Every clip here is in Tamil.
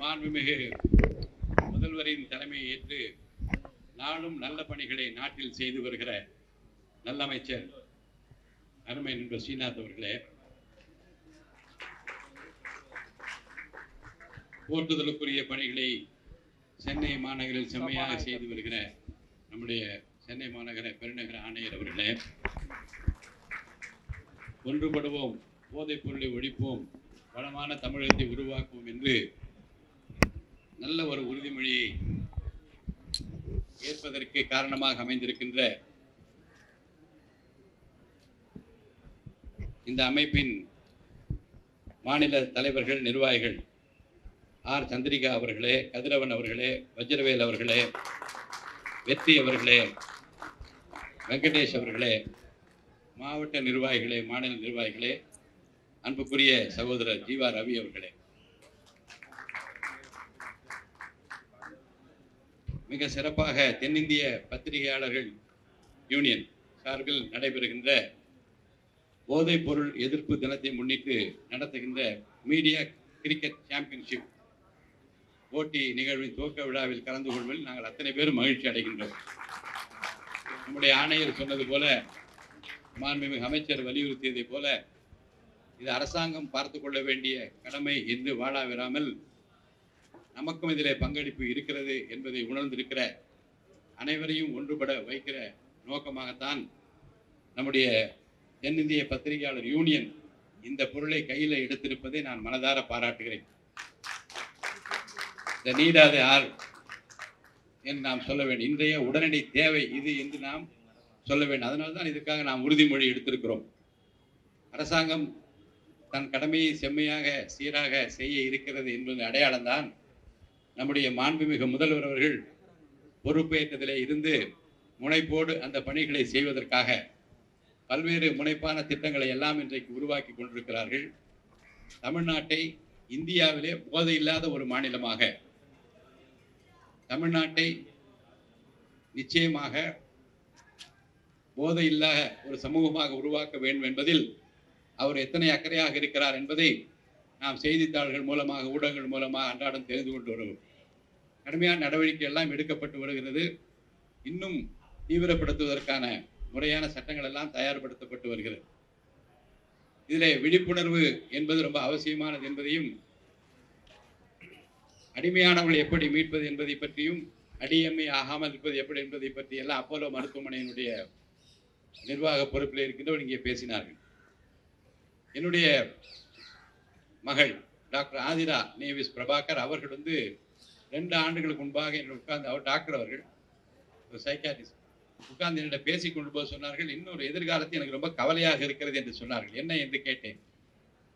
மாண்புமிகு முதல்வரின் தலைமையை ஏற்று நாளும் நல்ல பணிகளை நாட்டில் செய்து வருகிற நல்ல அமைச்சர் அருமை நண்பர் ஸ்ரீநாத் அவர்களே, போற்றுதலுக்குரிய பணிகளை சென்னை மாநகரில் செம்மையாக செய்து வருகிற நம்முடைய சென்னை மாநகர பெருநகர ஆணையர் அவர்களே, ஒன்றுபடுவோம், போதைப் பொருளை ஒழிப்போம், வளமான தமிழகத்தை உருவாக்குவோம் என்று நல்ல ஒரு உறுதிமொழியை ஏற்பதற்கு காரணமாக அமைந்திருக்கின்ற இந்த அமைப்பின் மாநில தலைவர்கள், நிர்வாகிகள் ஆர் சந்திரிகா அவர்களே, கதிரவன் அவர்களே, வஜ்ரவேல் அவர்களே, வெற்றி அவர்களே, வெங்கடேஷ் அவர்களே, மாவட்ட நிர்வாகிகளே, மாநில நிர்வாகிகளே, அன்புக்குரிய சகோதரர் ஜீவா ரவி அவர்களே, மிக சிறப்பாக தென்னிந்திய பத்திரிகையாளர்கள் யூனியன் சார்பில் நடைபெறுகின்ற போதைப் பொருள் எதிர்ப்பு தினத்தை முன்னிட்டு நடத்துகின்ற மீடியா கிரிக்கெட் சாம்பியன்ஷிப் போட்டி நிகழ்வின் துவக்க விழாவில் கலந்து கொள்வதில் நாங்கள் அத்தனை பேரும் மகிழ்ச்சி அடைகின்றோம். நம்முடைய ஆணையர் சொன்னது போல, மாண்புமிகு அமைச்சர் வலியுறுத்தியதை போல, இது அரசாங்கம் பார்த்து கொள்ள வேண்டிய கடமை என்று வாழாவிராமல் நமக்கும் இதிலே பங்களிப்பு இருக்கிறது என்பதை உணர்ந்திருக்கிற அனைவரையும் ஒன்றுபட வைக்கிற நோக்கமாகத்தான் நம்முடைய தென்னிந்திய பத்திரிகையாளர் யூனியன் இந்த பொருளை கையில் எடுத்திருப்பதை நான் மனதார பாராட்டுகிறேன். இந்த நீடாது ஆர் என்று நாம் சொல்ல வேண்டும். இன்றைய உடனடி தேவை இது என்று நாம் சொல்ல வேண்டும். அதனால்தான் இதுக்காக நாம் உறுதிமொழி எடுத்திருக்கிறோம். அரசாங்கம் தன் கடமையை செம்மையாக சீராக செய்ய இருக்கிறது என்பது அடையாளம்தான் நம்முடைய மாண்புமிகு முதல்வர் அவர்கள் பொறுப்பேற்றதிலே இருந்து முனைப்போடு அந்த பணிகளை செய்வதற்காக பல்வேறு முனைப்பான திட்டங்களை எல்லாம் இன்றைக்கு உருவாக்கி கொண்டிருக்கிறார்கள். தமிழ்நாட்டை இந்தியாவிலே போதை இல்லாத ஒரு மாநிலமாக, தமிழ்நாட்டை நிச்சயமாக போதை இல்லாத ஒரு சமூகமாக உருவாக்க வேண்டும் என்பதில் அவர் எத்தனை அக்கறையாக இருக்கிறார் என்பதை நாம் செய்தித்தாள்கள் மூலமாக, ஊடகங்கள் மூலமாக அன்றாடம் தெரிந்து கொண்டு வருகிறோம். கடுமையான நடவடிக்கை எல்லாம் எடுக்கப்பட்டு வருகிறது. இன்னும் தீவிரப்படுத்துவதற்கான முறையான சட்டங்கள் எல்லாம் தயார்படுத்தப்பட்டு வருகிறது. இதில் விழிப்புணர்வு என்பது ரொம்ப அவசியமானது என்பதையும், அடிமையானவர்கள் எப்படி மீட்பது என்பதை பற்றியும், அடியம்மை ஆகாமல் இருப்பது எப்படி என்பதை பற்றி எல்லாம் அப்போலோ மருத்துவமனையினுடைய நிர்வாக பொறுப்பில் இருக்கின்றவர் இங்கே பேசினார்கள். என்னுடைய மகள் டாக்டர் ஆதிரா நேவிஸ் பிரபாகர் அவர்கள் 2 ஆண்டுகளுக்கு முன்பாக என்னை உட்கார்ந்து, அவர் டாக்டர், அவர்கள் ஒரு சைக்காட்ரிஸ்ட், உட்கார்ந்து என்னிடம் பேசிக் கொண்டு போது சொன்னார்கள், இன்னொரு எதிர்காலத்தில் எனக்கு ரொம்ப கவலையாக இருக்கிறது என்று சொன்னார்கள். என்ன என்று கேட்டேன்.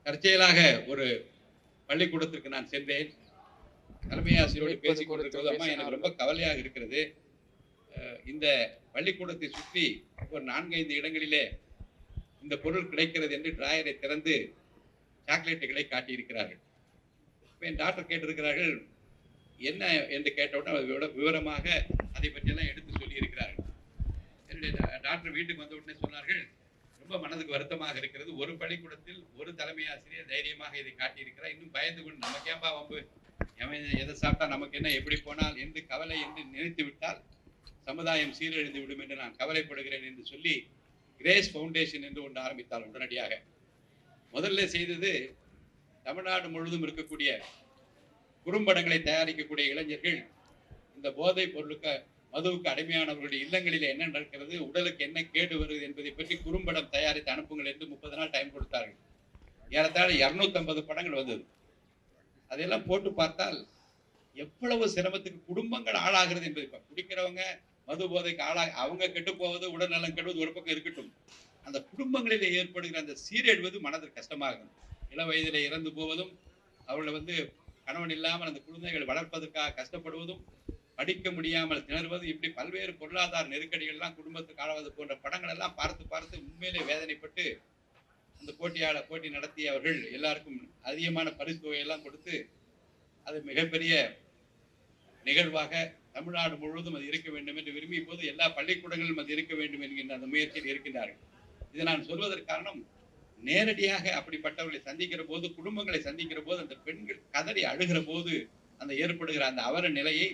தற்செயலாக ஒரு பள்ளிக்கூடத்திற்கு நான் சென்றேன். தலைமை ஆசிரியரோடு பேசிக் கொண்டிருக்கிறது, அம்மா எனக்கு ரொம்ப கவலையாக இருக்கிறது, இந்த பள்ளிக்கூடத்தை சுற்றி ஒரு 4-5 இடங்களிலே இந்த பொருள் கிடைக்கிறது என்று டிராயரை திறந்து சாக்லேட்டுகளை காட்டியிருக்கிறார்கள். என் டாக்டர் கேட்டிருக்கிறார்கள், என்ன என்று கேட்டவுடனே விவரமாக அதை பற்றியெல்லாம் எடுத்து சொல்லியிருக்கிறார்கள். என்னுடைய டாக்டர் வீட்டுக்கு வந்த உடனே சொன்னார்கள், ரொம்ப மனதுக்கு வருத்தமாக இருக்கிறது, ஒரு பள்ளிக்கூடத்தில் ஒரு தலைமை ஆசிரியர் தைரியமாக இதை காட்டியிருக்கிறார், இன்னும் பயந்து கொண்டு நமக்கு ஏன்பா வம்பு, எதை சாப்பிட்டா நமக்கு என்ன, எப்படி போனால் என்று கவலை என்று நினைத்து விட்டால் சமுதாயம் சீரழிந்து விடும் என்று நான் கவலைப்படுகிறேன் என்று சொல்லி கிரேஸ் ஃபவுண்டேஷன் என்று ஒன்று ஆரம்பித்தால் உடனடியாக முதல்ல செய்தது, தமிழ்நாடு முழுவதும் இருக்கக்கூடிய குறும்படங்களை தயாரிக்கக்கூடிய இளைஞர்கள் இந்த போதைப் பொருளுக்கு, மதுவுக்கு அடிமையானவர்களுடைய இல்லங்களில் என்ன நடக்கிறது, உடலுக்கு என்ன கேடு வருகிறது என்பதை பற்றி குறும்படம் தயாரித்து அனுப்புங்கள் என்று 30 நாள் டைம் கொடுத்தார்கள். ஏறத்தாழ 250 படங்கள் வந்தது. அதையெல்லாம் போட்டு பார்த்தால் எவ்வளவு சிரமத்துக்கு குடும்பங்கள் ஆளாகிறது என்பதை, குடிக்கிறவங்க மது போதைக்கு அவங்க கெட்டு போவது, உடல்நலம் கெடுவது ஒரு பக்கம் இருக்கட்டும், அந்த குடும்பங்களிலே ஏற்படுகிற அந்த சீரழிவது மனதிற்கு கஷ்டமாக, இள வயதிலே இறந்து போவதும், அவர்களை கணவன் இல்லாமல் அந்த குழந்தைகள் வளர்ப்பதற்காக கஷ்டப்படுவதும், படிக்க முடியாமல் திணறுவது, இப்படி பல்வேறு பொருளாதார நெருக்கடிகள் எல்லாம் குடும்பத்துக்கு ஆளாவது போன்ற படங்கள் எல்லாம் பார்த்து பார்த்து உண்மையிலே வேதனைப்பட்டு அந்த போட்டி நடத்தி அவர்கள் எல்லாருக்கும் அதிகமான பரிசு தொகையெல்லாம் கொடுத்து அது மிகப்பெரிய நிகழ்வாக தமிழ்நாடு முழுவதும் அது இருக்க வேண்டும் என்று விரும்பிய போது எல்லா பள்ளிக்கூடங்களிலும் அது இருக்க வேண்டும் என்கின்ற அந்த முயற்சியில் இருக்கின்றார்கள். இதை நான் சொல்வதற்கு காரணம், நேரடியாக அப்படிப்பட்டவர்களை சந்திக்கிற போது, குடும்பங்களை சந்திக்கிற போது, அந்த பெண்கள் கதறி அழுகிற போது அந்த ஏற்படுகிற அந்த அவல நிலையை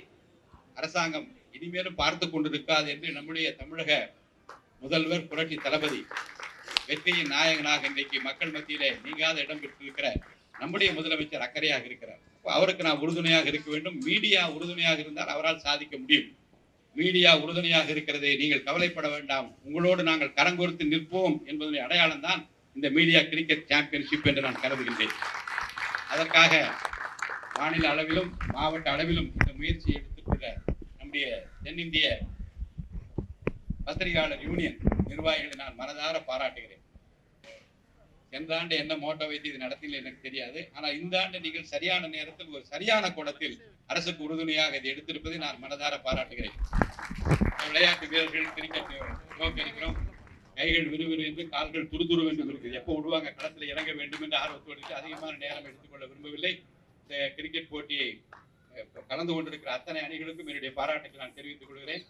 அரசாங்கம் இனிமேலும் பார்த்து கொண்டிருக்காது என்று நம்முடைய தமிழக முதல்வர் புரட்சி தளபதி வெற்றியின் நாயகனாக இன்றைக்கு மக்கள் மத்தியிலே நீங்காத இடம் பெற்றிருக்கிற நம்முடைய முதலமைச்சர் அக்கறையாக இருக்கிறார். அவருக்கு நான் உறுதுணையாக இருக்க வேண்டும். மீடியா உறுதுணையாக இருந்தால் அவரால் சாதிக்க முடியும். மீடியா உறுதுணையாக இருக்கிறது, நீங்கள் கவலைப்பட வேண்டாம், உங்களோடு நாங்கள் கரங்கோர்த்து நிற்போம் என்பதனுடைய அடையாளம் தான் இந்த மீடியா கிரிக்கெட் சாம்பியன்ஷிப் என்று நான் கருதுகின்றேன். அதற்காக மாநில அளவிலும் மாவட்ட அளவிலும் இந்த முயற்சியை எடுத்திருக்கிற நம்முடைய தென்னிந்திய பத்திரிகையாளர் யூனியன் நிர்வாகிகளை நான் மனதார பாராட்டுகிறேன். சென்ற ஆண்டு என்ன மோட்டோ வைத்து இது நடத்தில எனக்கு தெரியாது. ஆனால் இந்த ஆண்டு நீங்கள் சரியான நேரத்தில் ஒரு சரியான கோணத்தில் அரசுக்கு உறுதுணையாக இதை எடுத்திருப்பதை நான் மனதார பாராட்டுகிறேன். விளையாட்டு வீரர்கள் கிரிக்கெட் நோக்கிறோம், கைகள் விறுவிறு என்று கால்கள் துருதுரு என்று இருக்குது. எப்போ விடுவாங்க களத்தில் இறங்க வேண்டும் என்று ஆர்வத்தோடு அதிகமான நேரம் எடுத்துக்கொள்ள விரும்பவில்லை. இந்த கிரிக்கெட் போட்டியை கலந்து கொண்டிருக்கிற அத்தனை அணிகளுக்கும் என்னுடைய பாராட்டுகளை நான் தெரிவித்துக் கொள்கிறேன்.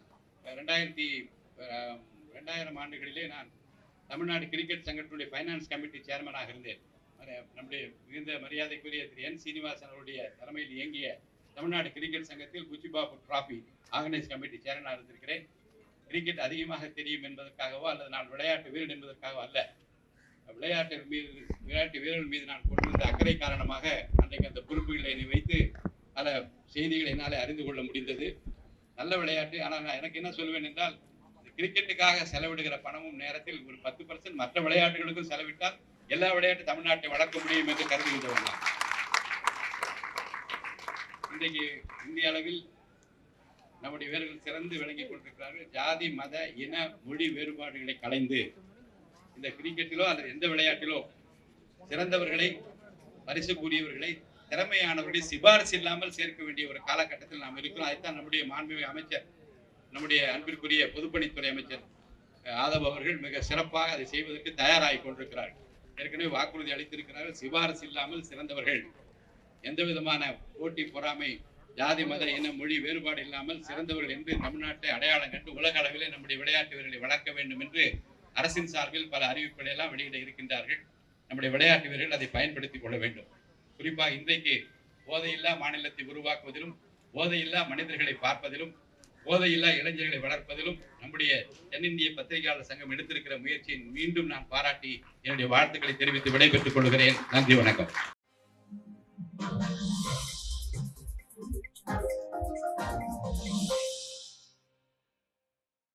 2000 ஆண்டுகளிலே நான் தமிழ்நாடு கிரிக்கெட் சங்கத்தினுடைய ஃபைனான்ஸ் கமிட்டி சேர்மனாக இருந்தேன். நம்முடைய மிகுந்த மரியாதைக்குரிய திரு என் சீனிவாசன் அவருடைய தலைமையில் இயங்கிய தமிழ்நாடு கிரிக்கெட் சங்கத்தில் புச்சிபாபு டிராபி ஆர்கனைஸ் கமிட்டி சேர்மனாக இருந்திருக்கிறேன். கிரிக்கெட் அதிகமாக தெரியும் என்பதற்காகவோ அல்லது நான் விளையாட்டு வீரன் என்பதற்காகவோ அல்ல, விளையாட்டு வீரர்கள் மீது நான் கொண்டிருந்த அக்கறை காரணமாக அன்றைக்கு அந்த பொறுப்புகளை வைத்து பல செய்திகளை என்னாலே அறிந்து கொள்ள முடிந்தது. நல்ல விளையாட்டு. ஆனால் நான் எனக்கு என்ன சொல்வேன் என்றால், கிரிக்கெட்டுக்காக செலவிடுகிற பணமும் நேரத்தில் ஒரு 10% மற்ற விளையாட்டுகளுக்கும் செலவிட்டால் எல்லா விளையாட்டு தமிழ்நாட்டை வளர்க்க முடியும் என்று கருதுகின்றவர்கள். இன்றைக்கு இந்திய அளவில் நம்முடைய வீரர்கள் சிறந்து விளங்கிக் கொண்டிருக்கிறார்கள். ஜாதி மத இன மொழி வேறுபாடுகளை களைந்து இந்த கிரிக்கெட்டிலோ அல்லது எந்த விளையாட்டிலோ சிறந்தவர்களை, பரிசுக்குரியவர்களை, திறமையானவர்களை சிபாரிசு இல்லாமல் சேர்க்க வேண்டிய ஒரு காலகட்டத்தில் நாம் இருக்கிறோம். அதைத்தான் நம்முடைய மாண்புமிகு அமைச்சர், நம்முடைய அன்பிற்குரிய பொதுப்பணித்துறை அமைச்சர் ஆதவ் அவர்கள் மிக சிறப்பாக அதை செய்வதற்கு தயாராகி கொண்டிருக்கிறார்கள். ஏற்கனவே வாக்குறுதி அளித்திருக்கிறார்கள். சிபாரிசு இல்லாமல் சிறந்தவர்கள், எந்த விதமான போட்டி பொறாமை, ஜாதி மத இன மொழி வேறுபாடு இல்லாமல் சிறந்தவர்கள் என்று தமிழ்நாட்டை அடையாளம் கண்டு உலக அளவிலே நம்முடைய விளையாட்டு வீரர்களை வளர்க்க வேண்டும் என்று அரசின் சார்பில் பல அறிவிப்புகளை எல்லாம் வெளியிட இருக்கின்றார்கள். நம்முடைய விளையாட்டு வீரர்கள் அதை பயன்படுத்திக் கொள்ள வேண்டும். குறிப்பாக இன்றைக்கு போதையில்லா மாநிலத்தை உருவாக்குவதிலும், போதையில்லா மனிதர்களை பார்ப்பதிலும், போதையில்லா இளைஞர்களை வளர்ப்பதிலும் நம்முடைய தென்னிந்திய பத்திரிகையாளர் சங்கம் எடுத்திருக்கிற முயற்சியை மீண்டும் நான் பாராட்டி என்னுடைய வாழ்த்துக்களை தெரிவித்து விடைபெற்றுக் கொள்கிறேன். நன்றி, வணக்கம்.